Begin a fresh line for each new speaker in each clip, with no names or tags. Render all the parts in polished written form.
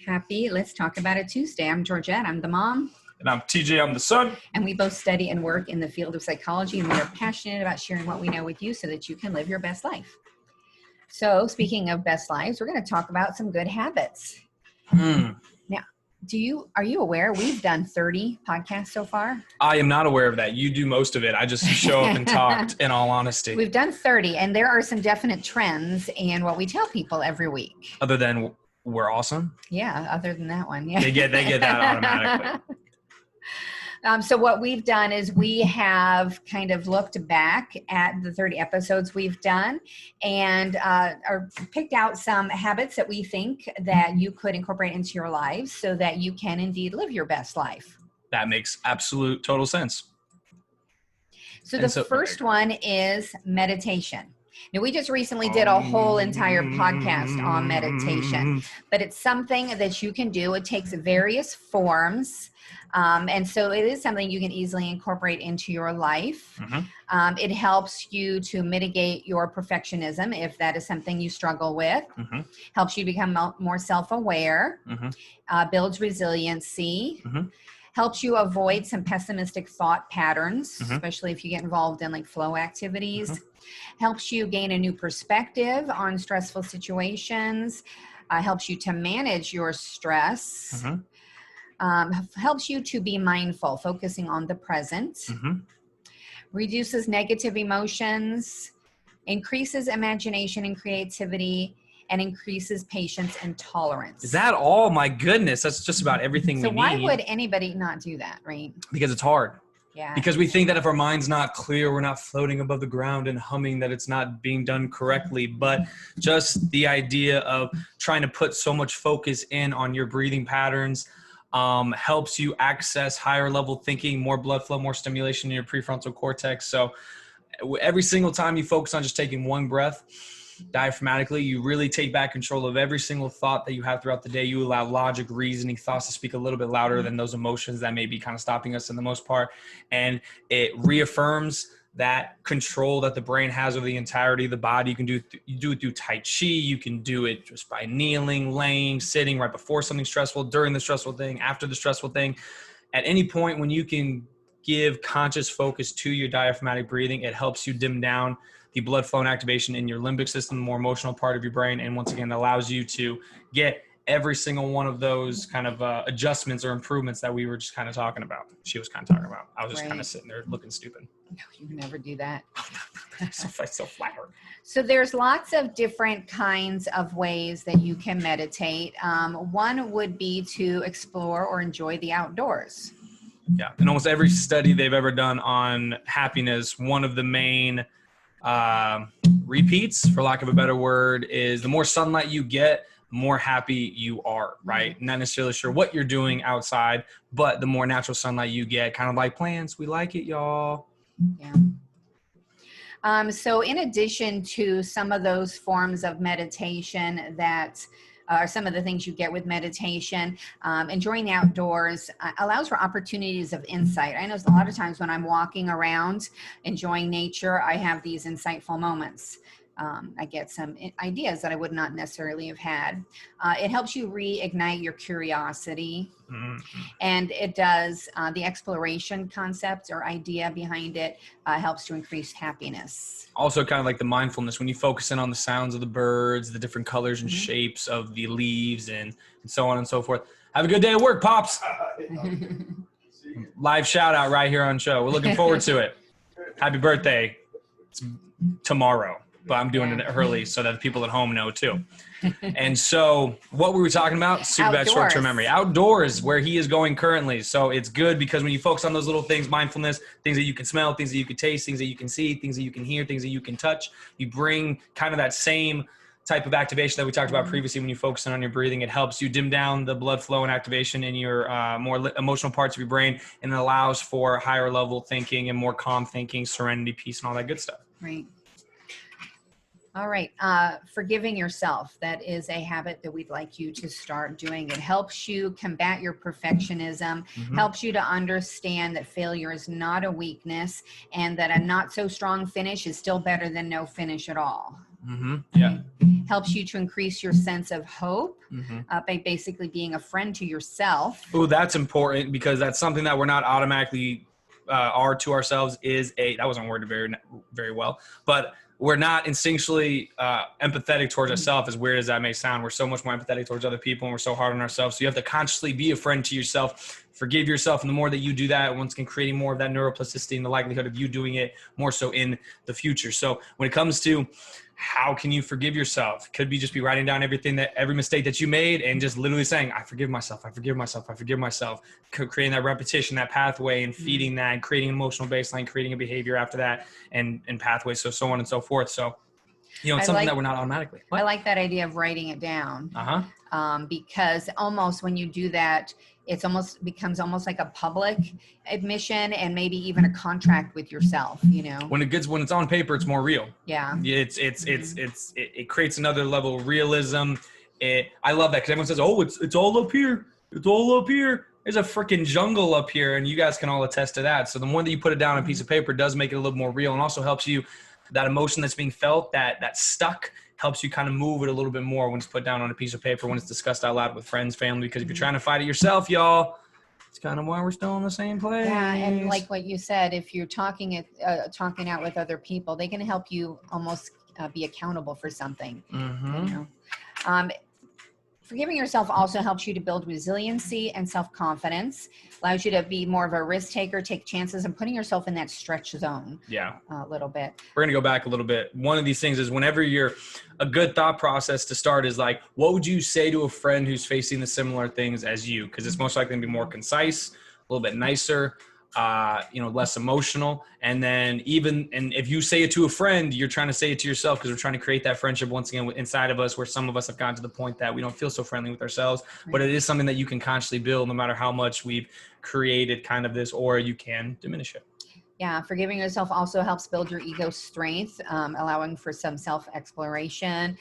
Happy Let's Talk About It Tuesday. I'm Georgette. I'm the mom.
And I'm TJ. I'm the son.
And we both study and work in the field of psychology, and we are passionate about sharing what we know with you so that you can live your best life. So speaking of best lives, we're going to talk about some good habits. Now, are you aware we've done 30 podcasts so far?
I am not aware of that. You do most of it. I just show up and talked, in all honesty.
We've done 30, and there are some definite trends in what we tell people every week.
Other than we're awesome?
Yeah, other than that one. Yeah.
They get that automatically.
So what we've done is we have kind of looked back at the 30 episodes we've done and picked out some habits that we think that you could incorporate into your lives so that you can indeed live your best life.
That makes absolute total sense.
So the first one is meditation. Now, we just recently did a whole entire podcast on meditation, but it's something that you can do. It takes various forms. And so it is something you can easily incorporate into your life. It helps you to mitigate your perfectionism if that is something you struggle with. Helps you become more self-aware. Builds resiliency. Helps you avoid some pessimistic thought patterns, especially if you get involved in like flow activities. Helps you gain a new perspective on stressful situations. Helps you to manage your stress. Helps you to be mindful, focusing on the present. Reduces negative emotions. Increases imagination and creativity. And increases patience and tolerance.
Is that all? My goodness, that's just about everything we need.
So why would anybody not do that, right?
Because it's hard.
Yeah.
Because we think that if our mind's not clear, we're not floating above the ground and humming, that it's not being done correctly. But just the idea of trying to put so much focus in on your breathing patterns helps you access higher level thinking, more blood flow, more stimulation in your prefrontal cortex. So every single time you focus on just taking one breath, diaphragmatically, you really take back control of every single thought that you have throughout the day. You allow logic, reasoning, thoughts to speak a little bit louder than those emotions that may be kind of stopping us in the most part. And it reaffirms that control that the brain has over the entirety of the body. You do it through Tai Chi. You can do it just by kneeling, laying, sitting right before something stressful, during the stressful thing, after the stressful thing. At any point when you can give conscious focus to your diaphragmatic breathing, it helps you dim down the blood flow and activation in your limbic system, the more emotional part of your brain. And once again, allows you to get every single one of those kind of adjustments or improvements that we were just kind of talking about. She was kind of talking about. I was just kind of sitting there looking stupid.
No, you would never do that.
so flattered.
So there's lots of different kinds of ways that you can meditate. One would be to explore or enjoy the outdoors.
Yeah. In almost every study they've ever done on happiness, one of the main repeats, for lack of a better word, is the more sunlight you get, the more happy you are, right? Not necessarily sure what you're doing outside, but the more natural sunlight you get, kind of like plants, we like it, y'all.
Yeah. So in addition to some of those forms of meditation that are some of the things you get with meditation, enjoying the outdoors allows for opportunities of insight. I know a lot of times when I'm walking around enjoying nature, I have these insightful moments. I get some ideas that I would not necessarily have had. It helps you reignite your curiosity. And it does the exploration concept or idea behind it helps to increase happiness.
Also kind of like the mindfulness, when you focus in on the sounds of the birds, the different colors and shapes of the leaves and so on and so forth. Have a good day at work, Pops. Live shout out right here on show. We're looking forward to it. Happy birthday. It's tomorrow, but I'm doing it early so that the people at home know too. And so what were we talking about? Super bad short-term memory. Outdoors, where he is going currently. So it's good because when you focus on those little things, mindfulness, things that you can smell, things that you can taste, things that you can see, things that you can hear, things that you can touch, you bring kind of that same type of activation that we talked about previously. When you focus on your breathing, it helps you dim down the blood flow and activation in your more emotional parts of your brain, and it allows for higher level thinking and more calm thinking, serenity, peace, and all that good stuff.
Right. All right. Forgiving yourself. That is a habit that we'd like you to start doing. It helps you combat your perfectionism, helps you to understand that failure is not a weakness and that a not so strong finish is still better than no finish at all.
Yeah.
Helps you to increase your sense of hope by basically being a friend to yourself.
Oh, that's important, because that's something that we're not automatically are to ourselves. That wasn't worded very, very well, but we're not instinctually empathetic towards ourselves, as weird as that may sound. We're so much more empathetic towards other people, and we're so hard on ourselves. So you have to consciously be a friend to yourself, forgive yourself. And the more that you do that, once again, creating more of that neuroplasticity and the likelihood of you doing it more so in the future. So when it comes to how can you forgive yourself, could be just be writing down every mistake that you made and just literally saying, I forgive myself, I forgive myself, I forgive myself, creating that repetition, that pathway, and feeding that, and creating an emotional baseline, creating a behavior after that, and pathways, so on and so forth. So, it's something that we're not automatically.
I like that idea of writing it down. Because almost when you do that, it's becomes almost like a public admission, and maybe even a contract with yourself, when
it's on paper, it's more real.
Yeah.
It creates another level of realism. I love that, because everyone says, oh, it's all up here. It's all up here. There's a freaking jungle up here. And you guys can all attest to that. So the more that you put it down on a piece of paper, does make it a little more real, and also helps you, that emotion that's being felt, that stuck, helps you kind of move it a little bit more when it's put down on a piece of paper, when it's discussed out loud with friends, family. Because if you're trying to fight it yourself, y'all, it's kind of why we're still in the same place.
Yeah, and like what you said, if you're talking out with other people, they can help you almost be accountable for something. Forgiving yourself also helps you to build resiliency and self-confidence, allows you to be more of a risk taker, take chances, and putting yourself in that stretch zone.
Yeah.
A little bit.
We're going to go back a little bit. One of these things is, whenever a good thought process to start is like, what would you say to a friend who's facing the similar things as you? Because it's most likely going to be more concise, a little bit nicer, less emotional. And then and if you say it to a friend, you're trying to say it to yourself, because we're trying to create that friendship once again inside of us, where some of us have gotten to the point that we don't feel so friendly with ourselves. Right. But it is something that you can consciously build, no matter how much we've created kind of this, or you can diminish it.
Yeah, forgiving yourself also helps build your ego strength, allowing for some self-exploration,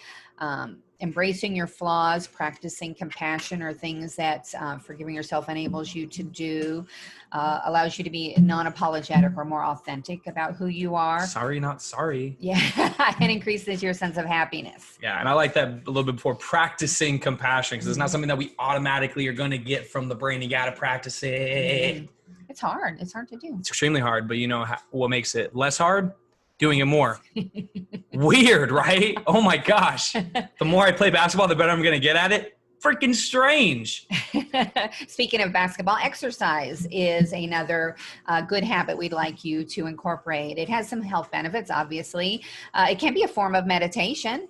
embracing your flaws, practicing compassion, are things that forgiving yourself enables you to do, allows you to be non-apologetic or more authentic about who you are.
Sorry, not sorry.
Yeah, and increases your sense of happiness.
Yeah, and I like that a little bit before, practicing compassion, because it's not something that we automatically are going to get from the brain. You got to practice it.
It's hard. It's hard to do.
It's extremely hard, but what makes it less hard? Doing it more. Weird, right? Oh my gosh. The more I play basketball, the better I'm going to get at it. Freaking strange.
Speaking of basketball, exercise is another good habit we'd like you to incorporate. It has some health benefits, obviously. It can be a form of meditation.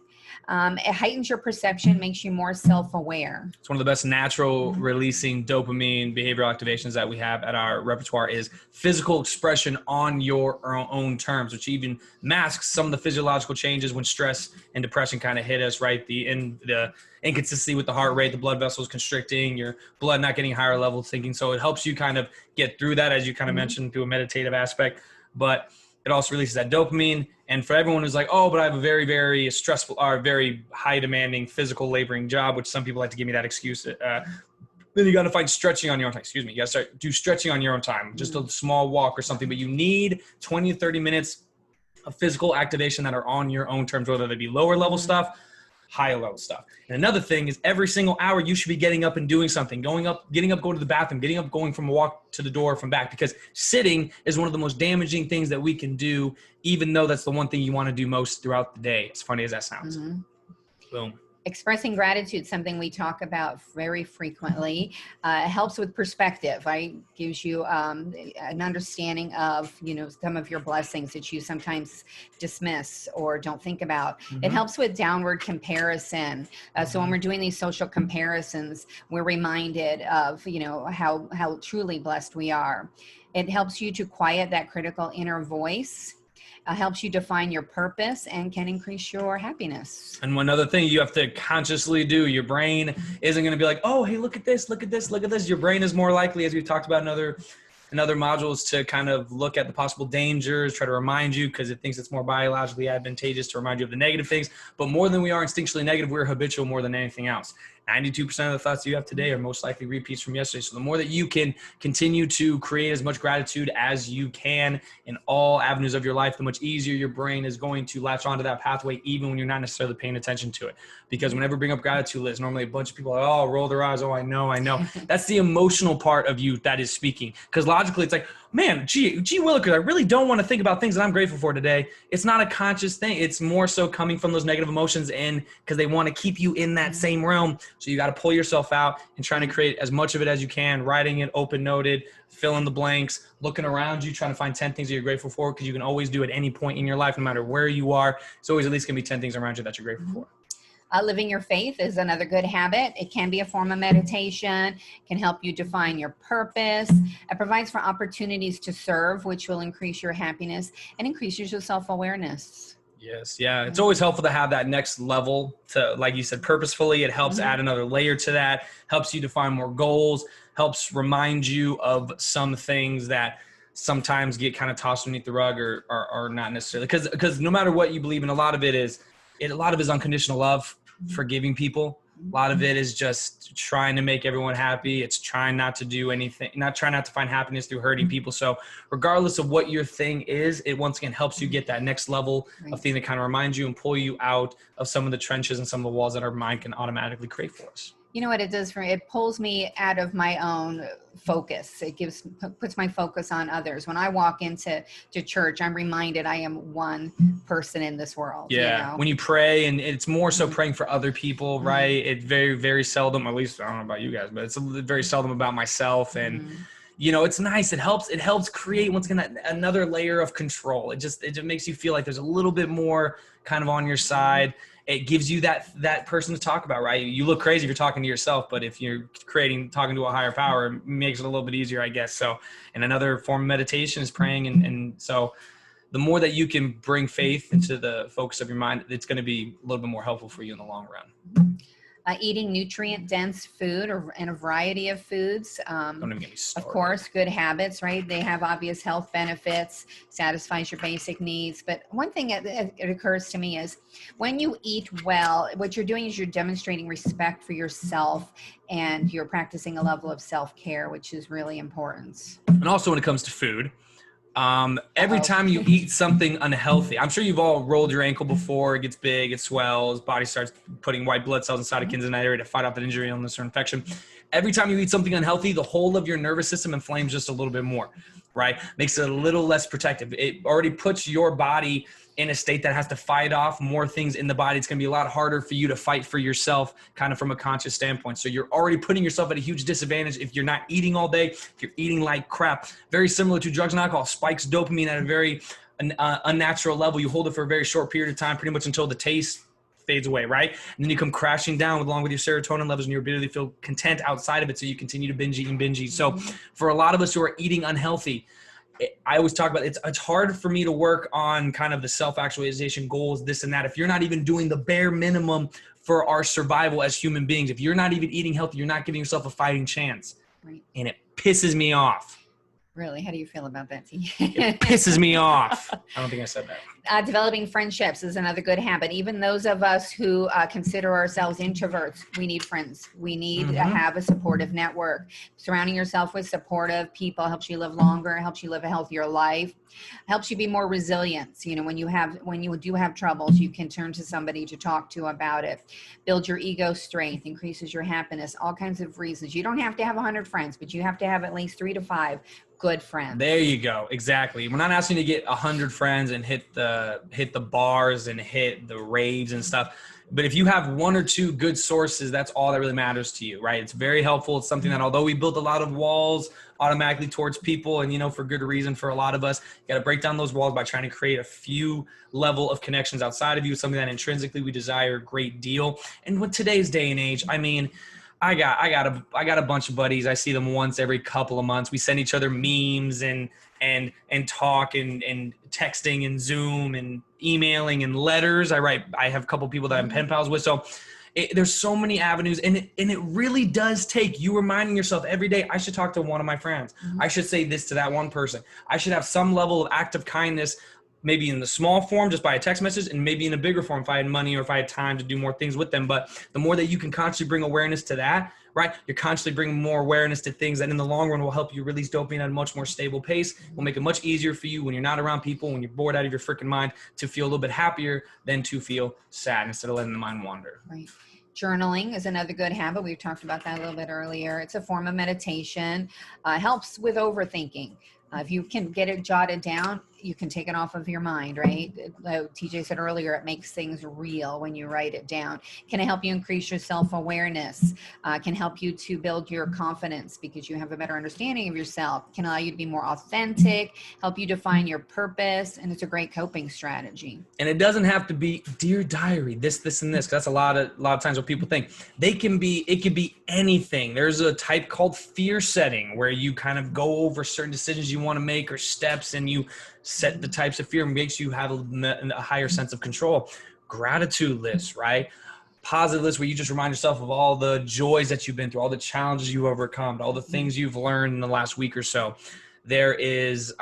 It heightens your perception, makes you more self-aware.
It's one of the best natural releasing dopamine behavioral activations that we have at our repertoire is physical expression on your own terms, which even masks some of the physiological changes when stress and depression kind of hit us, right? The inconsistency with the heart rate, the blood vessels constricting, your blood not getting higher level thinking. So it helps you kind of get through that, as you kind of mentioned, through a meditative aspect. But it also releases that dopamine. And for everyone who's like, oh, but I have a very, very stressful or very high demanding physical laboring job, which some people like to give me that excuse. Then you got to find stretching on your own time. You got to do stretching on your own time, just a small walk or something. But you need 20 to 30 minutes of physical activation that are on your own terms, whether they be lower level stuff, higher level stuff. And another thing is, every single hour you should be getting up and doing something, getting up, going to the bathroom, getting up, going from a walk to the door, from back, because sitting is one of the most damaging things that we can do, even though that's the one thing you want to do most throughout the day. As funny as that sounds. Boom.
Expressing gratitude, something we talk about very frequently, helps with perspective, right? Gives you an understanding of, some of your blessings that you sometimes dismiss or don't think about. It helps with downward comparison. So when we're doing these social comparisons, we're reminded of, how truly blessed we are. It helps you to quiet that critical inner voice. Helps you define your purpose and can increase your happiness. And
one other thing you have to consciously do, your brain isn't going to be like, oh, hey, look at this, look at this, look at this. Your brain is more likely, as we've talked about in other modules, to kind of look at the possible dangers, try to remind you, because it thinks it's more biologically advantageous to remind you of the negative things. But more than we are instinctually negative, we're habitual more than anything else. 92% of the thoughts you have today are most likely repeats from yesterday. So the more that you can continue to create as much gratitude as you can in all avenues of your life, the much easier your brain is going to latch onto that pathway, even when you're not necessarily paying attention to it. Because whenever we bring up gratitude lists, normally a bunch of people are, oh, roll their eyes. Oh, I know. That's the emotional part of you that is speaking. Because logically, it's like, man, gee willikers, I really don't want to think about things that I'm grateful for today. It's not a conscious thing. It's more so coming from those negative emotions in because they want to keep you in that same realm. So you got to pull yourself out and trying to create as much of it as you can, writing it, open noted, fill in the blanks, looking around you, trying to find 10 things that you're grateful for, because you can always do at any point in your life, no matter where you are. It's always at least going to be 10 things around you that you're grateful for.
Living your faith is another good habit. It can be a form of meditation, can help you define your purpose. It provides for opportunities to serve, which will increase your happiness and increases your self-awareness.
Yes. Yeah. It's always helpful to have that next level to, like you said, purposefully. It helps add another layer to that, helps you define more goals, helps remind you of some things that sometimes get kind of tossed beneath the rug or not necessarily. Because no matter what you believe in, a lot of it is unconditional love, forgiving people. A lot of it is just trying to make everyone happy. It's trying not to do anything, trying not to find happiness through hurting people. So regardless of what your thing is, it once again helps you get that next level of thing that kind of reminds you and pull you out of some of the trenches and some of the walls that our mind can automatically create for us.
You know what it does for me? It pulls me out of my own focus. It puts my focus on others. When I walk into church, I'm reminded I am one person in this world.
Yeah. You know? When you pray, and it's more so praying for other people, right? It's very, very seldom, at least I don't know about you guys, but it's very seldom about myself. And you know, it's nice. It helps create, once again, another layer of control. It just makes you feel like there's a little bit more kind of on your side. It gives you that person to talk about, right? You look crazy if you're talking to yourself, but if you're talking to a higher power, it makes it a little bit easier, I guess. So, and another form of meditation is praying. And so the more that you can bring faith into the focus of your mind, it's going to be a little bit more helpful for you in the long run.
Eating nutrient-dense food and a variety of foods.
Don't even get me started.
Of course, good habits, right? They have obvious health benefits, satisfies your basic needs. But one thing that occurs to me is when you eat well, what you're doing is you're demonstrating respect for yourself and you're practicing a level of self-care, which is really important.
And also when it comes to food, every time you eat something unhealthy, I'm sure you've all rolled your ankle before. It gets big, it swells, body starts putting white blood cells and cytokines in that area to fight off that injury, illness, or infection. Every time you eat something unhealthy, the whole of your nervous system inflames just a little bit more, right? Makes it a little less protective. It already puts your body in a state that has to fight off more things in the body. It's going to be a lot harder for you to fight for yourself kind of from a conscious standpoint. So you're already putting yourself at a huge disadvantage if you're not eating all day, if you're eating like crap. Very similar to drugs and alcohol, spikes dopamine at a very unnatural level. You hold it for a very short period of time, pretty much until the taste fades away, right? And then you come crashing down along with your serotonin levels and your ability to feel content outside of it, so you continue to binge eat. So for a lot of us who are eating unhealthy, I always talk about it's hard for me to work on kind of the self-actualization goals, this and that. If you're not even doing the bare minimum for our survival as human beings, if you're not even eating healthy, you're not giving yourself a fighting chance. Right. And it pisses me off.
Really? How do you feel about that, T?
It pisses me off. I don't think I said that.
Developing friendships is another good habit. Even those of us who consider ourselves introverts, we need friends. We need to have a supportive network. Surrounding yourself with supportive people helps you live longer, helps you live a healthier life, helps you be more resilient. You know, when you do have troubles, you can turn to somebody to talk to about it. Build your ego strength, increases your happiness, all kinds of reasons. You don't have to have 100 friends, but you have to have at least 3 to 5 good friends.
There you go. Exactly. We're not asking you to get 100 friends and hit the bars and hit the raves and stuff. But if you have 1 or 2 good sources, that's all that really matters to you, right? It's very helpful. It's something that, although we build a lot of walls automatically towards people, and, you know, for good reason for a lot of us, you got to break down those walls by trying to create a few level of connections outside of you, something that intrinsically we desire a great deal. And with today's day and age, I mean, I got a bunch of buddies. I see them once every couple of months. We send each other memes and talk and texting and Zoom and emailing and letters. I have a couple people that I'm pen pals with. So there's so many avenues, and it really does take you reminding yourself every day, I should talk to one of my friends. I should say this to that one person. I should have some level of act of kindness maybe in the small form, just by a text message, and maybe in a bigger form if I had money or if I had time to do more things with them. But the more that you can constantly bring awareness to that, right? You're constantly bringing more awareness to things that in the long run will help you release dopamine at a much more stable pace, will make it much easier for you when you're not around people, when you're bored out of your freaking mind, to feel a little bit happier than to feel sad instead of letting the mind wander.
Right. Journaling is another good habit. We've talked about that a little bit earlier. It's a form of meditation. Helps with overthinking. If you can get it jotted down, you can take it off of your mind, right? TJ said earlier, it makes things real when you write it down. Can it help you increase your self-awareness? Can help you to build your confidence because you have a better understanding of yourself. Can allow you to be more authentic, help you define your purpose, and it's a great coping strategy.
And it doesn't have to be Dear Diary, this, and this. 'Cause that's a lot of times what people think. It can be anything. There's a type called fear setting where you kind of go over certain decisions you want to make or steps, and you set the types of fear, makes you have a higher sense of control. Gratitude lists, right? Positive lists where you just remind yourself of all the joys that you've been through, all the challenges you've overcome, all the things you've learned in the last week or so. There is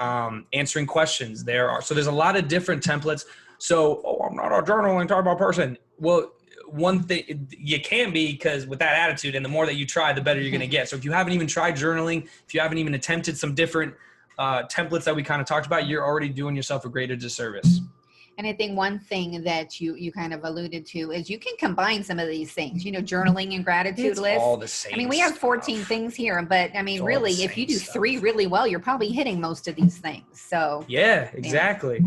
answering questions. So there's a lot of different templates. So, I'm not a journaling type of person. Well, one thing you can be, because with that attitude, and the more that you try, the better you're going to get. So if you haven't even tried journaling, if you haven't even attempted some different templates that we kind of talked about, you're already doing yourself a greater disservice.
And I think one thing that you kind of alluded to is you can combine some of these things, journaling and gratitude lists.
All the same.
I mean, we have 14 things here, but I mean, really, if you do 3 really well, you're probably hitting most of these things. So
yeah, exactly.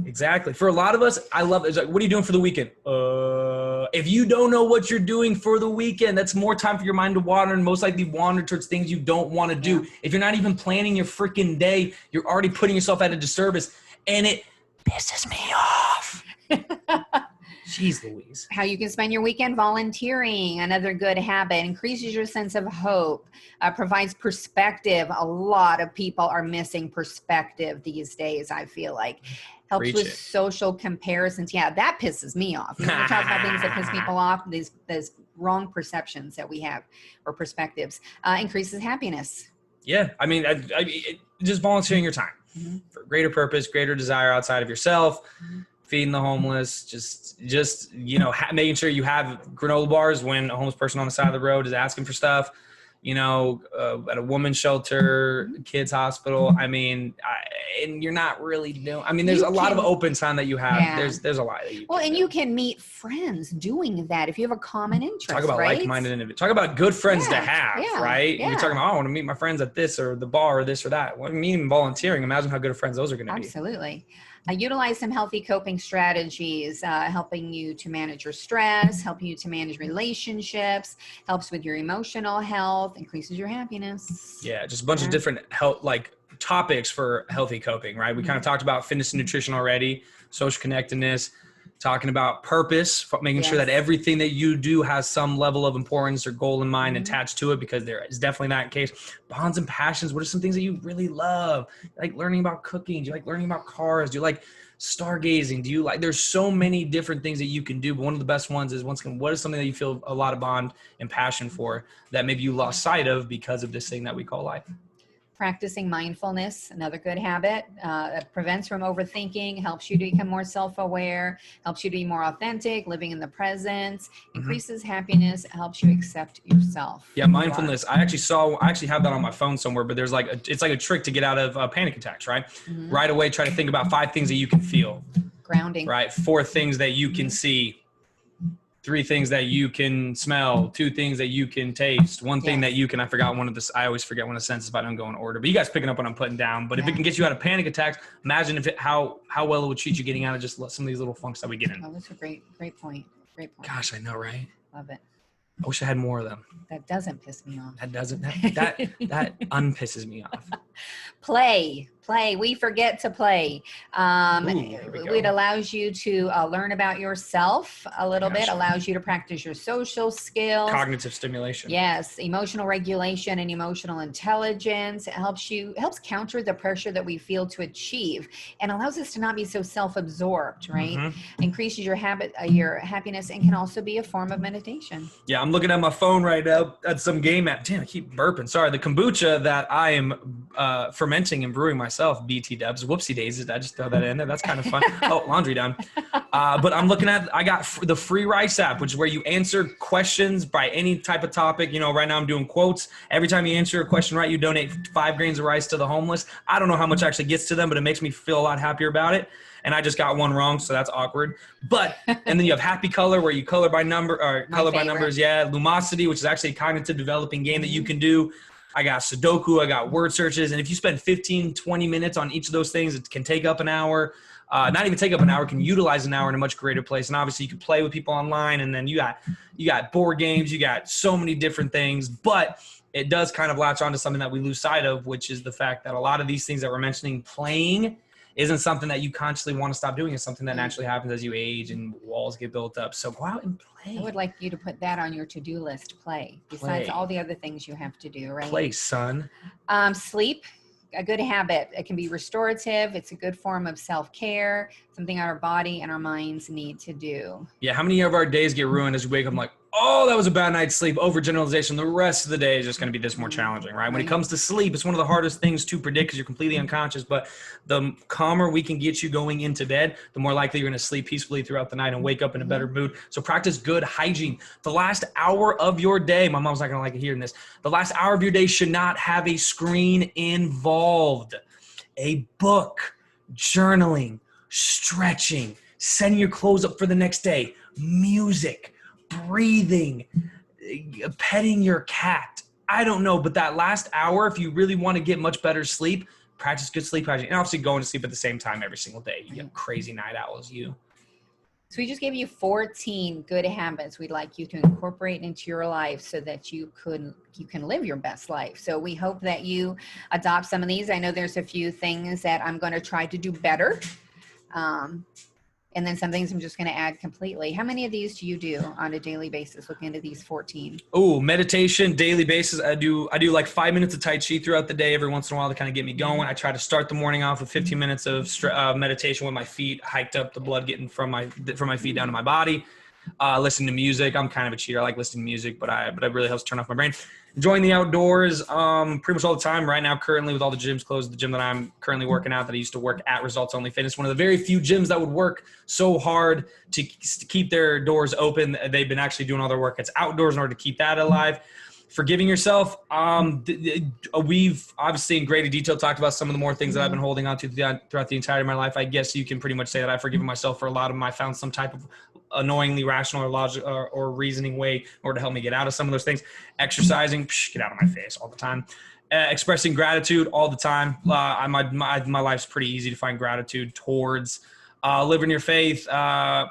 For a lot of us, I love it. It's like, what are you doing for the weekend? If you don't know what you're doing for the weekend, that's more time for your mind to wander, and most likely wander towards things you don't want to do. Yeah. If you're not even planning your freaking day, you're already putting yourself at a disservice, and it pisses me off. Jeez Louise.
How you can spend your weekend: volunteering, another good habit, increases your sense of hope, provides perspective. A lot of people are missing perspective these days, I feel like. Helps with social comparisons. Yeah, that pisses me off. We're talking about things that piss people off, these wrong perceptions that we have or perspectives. Increases happiness.
Yeah, I mean, just volunteering your time for greater purpose, greater desire outside of yourself, feeding the homeless, just making sure you have granola bars when a homeless person on the side of the road is asking for stuff. At a woman's shelter, kids hospital. I mean, and you're not really doing. I mean, there's a lot of open time that you have. Yeah. There's a lot that you.
Well, and you can meet friends doing that if you have a common interest.
Talk about like-minded individuals. Talk about good friends to have, right? Yeah. You're talking about, I want to meet my friends at this or the bar or this or that. What I mean, volunteering. Imagine how good of friends those are going to be.
Absolutely. Utilize some healthy coping strategies, helping you to manage your stress, helping you to manage relationships, helps with your emotional health, increases your happiness.
Yeah, just a bunch of different health, topics for healthy coping, right? We kind of talked about fitness and nutrition already, social connectedness, talking about purpose, making sure that everything that you do has some level of importance or goal in mind attached to it, because there is definitely that case. Bonds and passions. What are some things that you really love? You like learning about cooking? Do you like learning about cars? Do you like stargazing? Do you like, there's so many different things that you can do, but one of the best ones is what is something that you feel a lot of bond and passion for that maybe you lost sight of because of this thing that we call life?
Practicing mindfulness, another good habit, that prevents from overthinking, helps you to become more self-aware, helps you to be more authentic, living in the present, increases happiness, helps you accept yourself.
Yeah, mindfulness. I actually have that on my phone somewhere, but there's it's like a trick to get out of panic attacks, right? Right away, try to think about 5 things that you can feel.
Grounding.
Right? 4 things that you can see. 3 things that you can smell, 2 things that you can taste, 1 thing that you can, I always forget one of the sentences if I don't go in order, but you guys picking up what I'm putting down. But if it can get you out of panic attacks, imagine how well it would treat you getting out of just some of these little funks that we get in.
Oh, that's a great point. Great point.
Gosh, I know, right?
Love it.
I wish I had more of them.
That doesn't piss me off.
That unpisses me off.
Play. We forget to play. It allows you to learn about yourself a little bit, allows you to practice your social skills.
Cognitive stimulation.
Yes. Emotional regulation and emotional intelligence. It helps counter the pressure that we feel to achieve, and allows us to not be so self-absorbed, right? Increases your happiness, and can also be a form of meditation.
Yeah. I'm looking at my phone right now at some game app. Damn, I keep burping. Sorry. The kombucha that I am fermenting and brewing myself myself, BT dubs, whoopsie daisies. I just throw that in there. That's kind of fun. Oh, laundry done. But I'm looking at, I got the Free Rice app, which is where you answer questions by any type of topic. You know, right now I'm doing quotes. Every time you answer a question right, you donate 5 grains of rice to the homeless. I don't know how much actually gets to them, but it makes me feel a lot happier about it. And I just got one wrong, so that's awkward. But, and then you have Happy Color, where you color by number, or color by numbers. Yeah, Lumosity, which is actually a cognitive developing game that you can do. I got Sudoku, I got word searches. And if you spend 15, 20 minutes on each of those things, it can take up an hour. Not even take up an hour, can utilize an hour in a much greater place. And obviously you can play with people online, and then you got board games, you got so many different things. But it does kind of latch onto something that we lose sight of, which is the fact that a lot of these things that we're mentioning, playing, isn't something that you consciously want to stop doing. It's something that naturally happens as you age and walls get built up. So go out and play.
I would like you to put that on your to-do list, play. Besides all the other things you have to do, right?
Play, son.
Sleep, a good habit. It can be restorative. It's a good form of self-care, something our body and our minds need to do.
Yeah, how many of our days get ruined as we wake up like, oh, that was a bad night's sleep, overgeneralization. The rest of the day is just going to be this more challenging, right? When it comes to sleep, it's one of the hardest things to predict because you're completely unconscious. But the calmer we can get you going into bed, the more likely you're going to sleep peacefully throughout the night and wake up in a better mood. So practice good hygiene. The last hour of your day, my mom's not going to like hearing this, the last hour of your day should not have a screen involved. A book, journaling, stretching, setting your clothes up for the next day, music, breathing, petting your cat. I don't know, but that last hour, if you really want to get much better sleep, practice good sleep hygiene. And obviously going to sleep at the same time every single day. You get crazy night owls, you.
So we just gave you 14 good habits we'd like you to incorporate into your life so that you can live your best life. So we hope that you adopt some of these. I know there's a few things that I'm going to try to do better. And then some things I'm just going to add completely. How many of these do you do on a daily basis, looking into these 14?
Oh, meditation, daily basis. I do like 5 minutes of Tai Chi throughout the day every once in a while to kind of get me going. I try to start the morning off with 15 minutes of meditation with my feet hiked up, the blood getting from my feet down to my body. Listen to music. I'm kind of a cheater. I like listening to music, but it really helps turn off my brain. Enjoying the outdoors pretty much all the time. Right now, currently with all the gyms closed, the gym that I'm currently working at that I used to work at, Results Only Fitness, one of the very few gyms that would work so hard to keep their doors open. They've been actually doing all their work. It's outdoors in order to keep that alive. Forgiving yourself. We've obviously in greater detail talked about some of the more things that I've been holding on to throughout the entirety of my life. I guess you can pretty much say that I've forgiven myself for a lot of them. I found some type of annoyingly rational or logical or reasoning way in order to help me get out of some of those things. Exercising, get out of my face all the time. Expressing gratitude all the time. My life's pretty easy to find gratitude towards. Living your faith,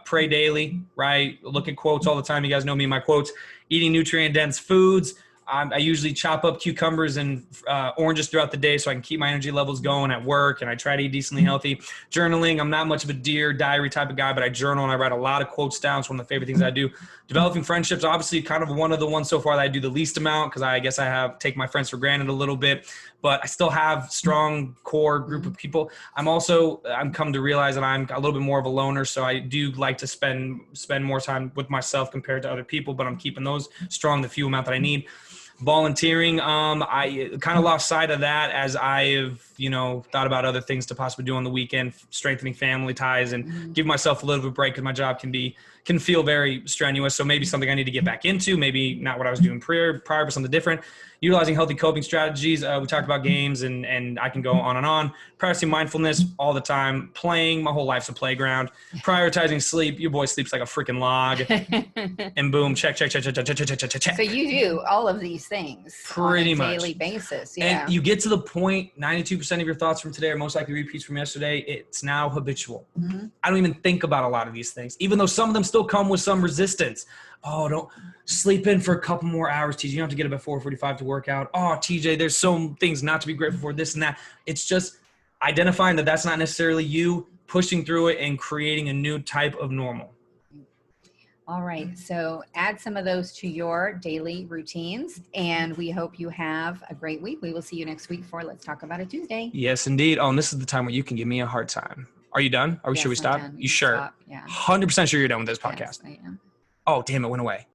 pray daily, right? Look at quotes all the time. You guys know me and my quotes. Eating nutrient-dense foods. I usually chop up cucumbers and oranges throughout the day so I can keep my energy levels going at work, and I try to eat decently healthy. Journaling, I'm not much of a Dear Diary type of guy, but I journal and I write a lot of quotes down. It's one of the favorite things I do. Developing friendships, obviously kind of one of the ones so far that I do the least amount because I guess I take my friends for granted a little bit, but I still have strong core group of people. I'm come to realize that I'm a little bit more of a loner, so I do like to spend more time with myself compared to other people, but I'm keeping those strong, the few amount that I need. Volunteering, I kind of lost sight of that as I've, thought about other things to possibly do on the weekend, strengthening family ties and give myself a little bit of a break because my job can feel very strenuous. So maybe something I need to get back into, maybe not what I was doing prior, but something different. Utilizing healthy coping strategies. We talked about games and I can go on and on. Practicing mindfulness all the time. Playing, my whole life's a playground. Prioritizing sleep. Your boy sleeps like a freaking log. And boom, check. So
you do all of these things
pretty
on a
much
daily basis. Yeah.
And you get to the point, 92% of your thoughts from today are most likely repeats from yesterday. It's now habitual. I don't even think about a lot of these things, even though some of them still come with some resistance. Oh, don't sleep in for a couple more hours, TJ. You don't have to get up at 4:45 to work out. Oh, TJ, there's some things not to be grateful for, this and that. It's just identifying that that's not necessarily you, pushing through it and creating a new type of normal.
All right. So add some of those to your daily routines, and we hope you have a great week. We will see you next week for Let's Talk About It Tuesday.
Yes, indeed. Oh, and this is the time where you can give me a hard time. Are you done? Are we sure we stop?
Done.
You sure?
Stop. Yeah.
100% sure you're done with this podcast?
Yes, I am.
Oh, damn, it went away.